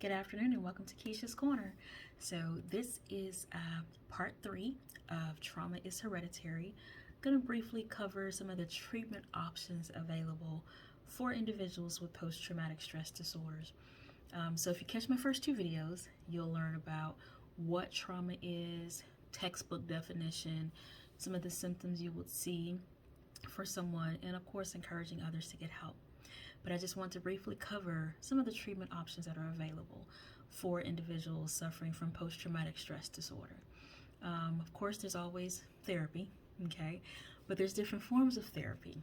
Good afternoon and welcome to Keesha's Corner. So this is part 3 of Trauma is Hereditary. I'm going to briefly cover some of the treatment options available for individuals with post-traumatic stress disorders. So if you catch my first 2 videos, you'll learn about what trauma is, textbook definition, some of the symptoms you would see for someone, and of course encouraging others to get help. But I just want to briefly cover some of the treatment options that are available for individuals suffering from post-traumatic stress disorder. Of course, there's always therapy, okay? But there's different forms of therapy.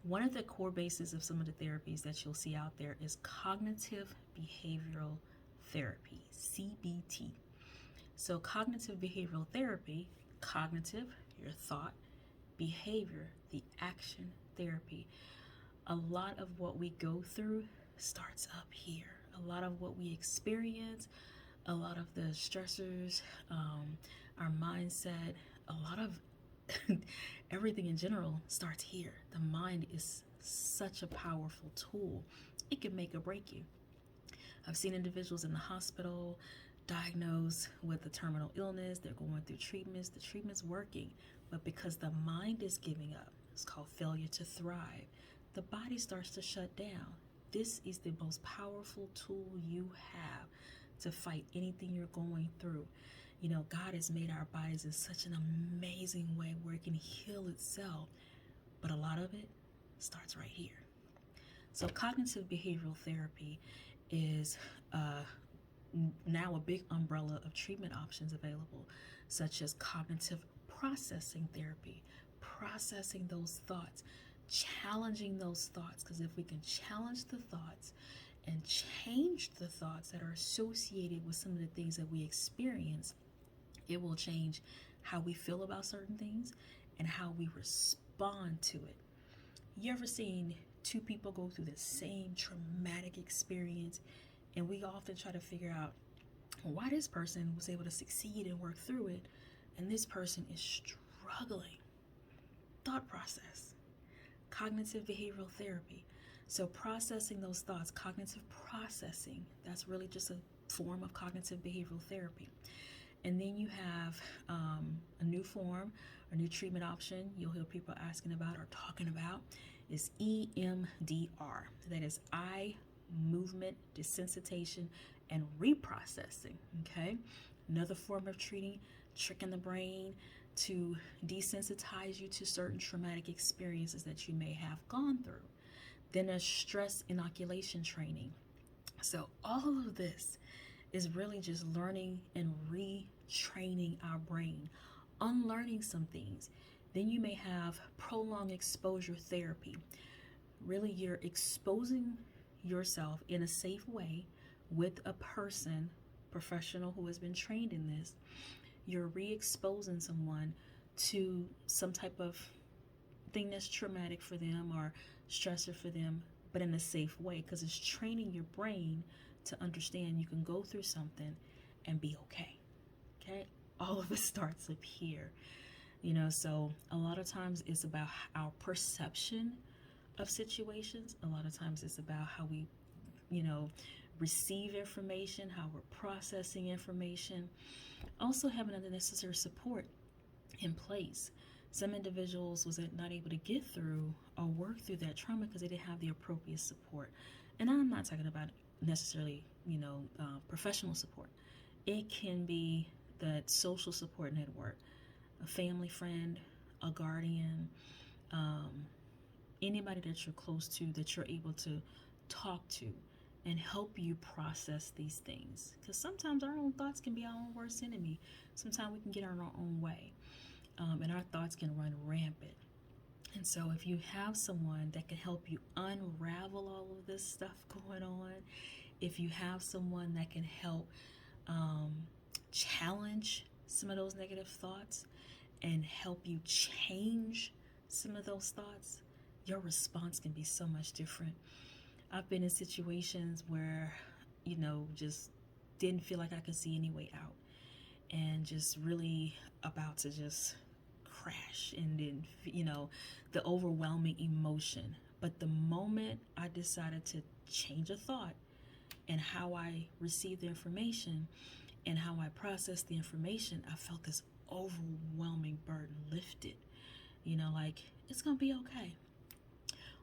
One of the core bases of some of the therapies that you'll see out there is cognitive behavioral therapy, CBT. So cognitive behavioral therapy, cognitive, your thought, behavior, the action therapy. A lot of what we go through starts up here. A lot of what we experience, a lot of the stressors, our mindset, a lot of everything in general starts here. The mind is such a powerful tool. It can make or break you. I've seen individuals in the hospital diagnosed with a terminal illness. They're going through treatments. The treatment's working, but because the mind is giving up, it's called failure to thrive, the body starts to shut down. This is the most powerful tool you have to fight anything you're going through. You know, God has made our bodies in such an amazing way where it can heal itself, but a lot of it starts right here. So cognitive behavioral therapy is now a big umbrella of treatment options available, such as cognitive processing therapy, processing those thoughts, challenging those thoughts, because if we can challenge the thoughts and change the thoughts that are associated with some of the things that we experience, it will change how we feel about certain things and how we respond to it. You ever seen 2 people go through the same traumatic experience, and we often try to figure out why this person was able to succeed and work through it and this person is struggling? Thought process. Cognitive behavioral therapy. So processing those thoughts, cognitive processing, that's really just a form of cognitive behavioral therapy. And then you have a new form, a new treatment option you'll hear people asking about or talking about is EMDR. That is eye movement desensitization and reprocessing, okay? Another form of tricking the brain to desensitize you to certain traumatic experiences that you may have gone through. Then there's stress inoculation training. So all of this is really just learning and retraining our brain, unlearning some things. Then you may have prolonged exposure therapy. Really, you're exposing yourself in a safe way with a person, professional who has been trained in this. You're re-exposing someone to some type of thing that's traumatic for them or stressor for them, but in a safe way, because it's training your brain to understand you can go through something and be okay. Okay? All of it starts up here. You know, so a lot of times it's about our perception of situations. A lot of times it's about how we, receive information, how we're processing information. Also having the necessary support in place. Some individuals was not able to get through or work through that trauma because they didn't have the appropriate support. And I'm not talking about necessarily, professional support. It can be that social support network, a family friend, a guardian, anybody that you're close to that you're able to talk to and help you process these things. Because sometimes our own thoughts can be our own worst enemy. Sometimes we can get in our own way, and our thoughts can run rampant. And so if you have someone that can help you unravel all of this stuff going on, if you have someone that can help challenge some of those negative thoughts and help you change some of those thoughts, your response can be so much different. I've been in situations where, just didn't feel like I could see any way out and just really about to just crash, and then, the overwhelming emotion. But the moment I decided to change a thought and how I received the information and how I processed the information, I felt this overwhelming burden lifted. Like, it's going to be okay.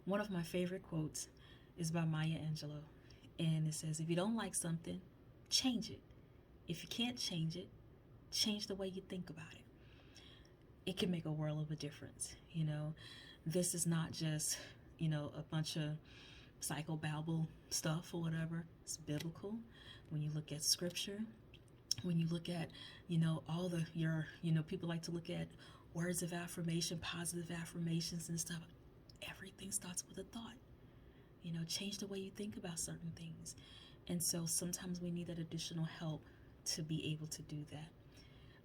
One of my favorite quotes is by Maya Angelou, and it says, if you don't like something, change it. If you can't change it, change the way you think about it. It can make a world of a difference. This is not just, a bunch of psychobabble stuff or whatever. It's biblical. When you look at scripture, when you look at, all people like to look at words of affirmation, positive affirmations and stuff. Everything starts with a thought. Change the way you think about certain things. And so sometimes we need that additional help to be able to do that.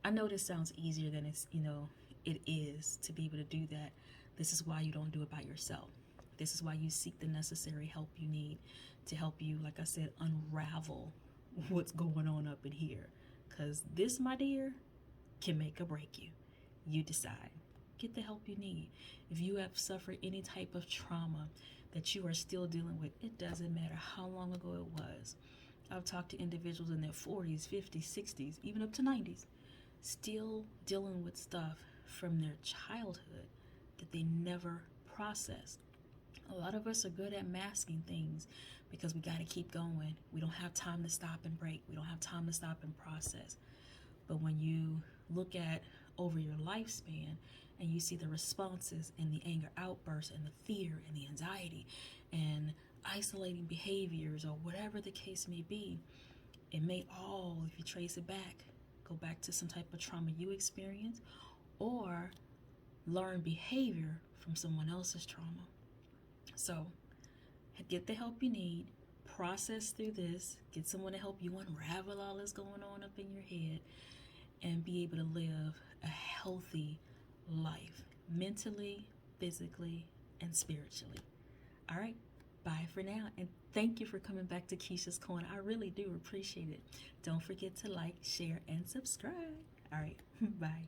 I know this sounds easier than it is to be able to do that. This is why you don't do it by yourself. This is why you seek the necessary help you need to help you, like I said, unravel what's going on up in here. Because this, my dear, can make or break you. You decide. Get the help you need. If you have suffered any type of trauma that you are still dealing with, it doesn't matter how long ago it was. I've talked to individuals in their 40s, 50s, 60s, even up to 90s, still dealing with stuff from their childhood that they never processed. A lot of us are good at masking things because we got to keep going. We don't have time to stop and break. We don't have time to stop and process. But when you look at over your lifespan and you see the responses and the anger outbursts and the fear and the anxiety and isolating behaviors or whatever the case may be, it may all, if you trace it back, go back to some type of trauma you experienced or learn behavior from someone else's trauma. So get the help you need, process through this, get someone to help you unravel all that's going on up in your head, and be able to live a healthy life, mentally, physically, and spiritually. All right, bye for now, and thank you for coming back to Keesha's Corner. I really do appreciate it. Don't forget to like, share, and subscribe. All right, bye.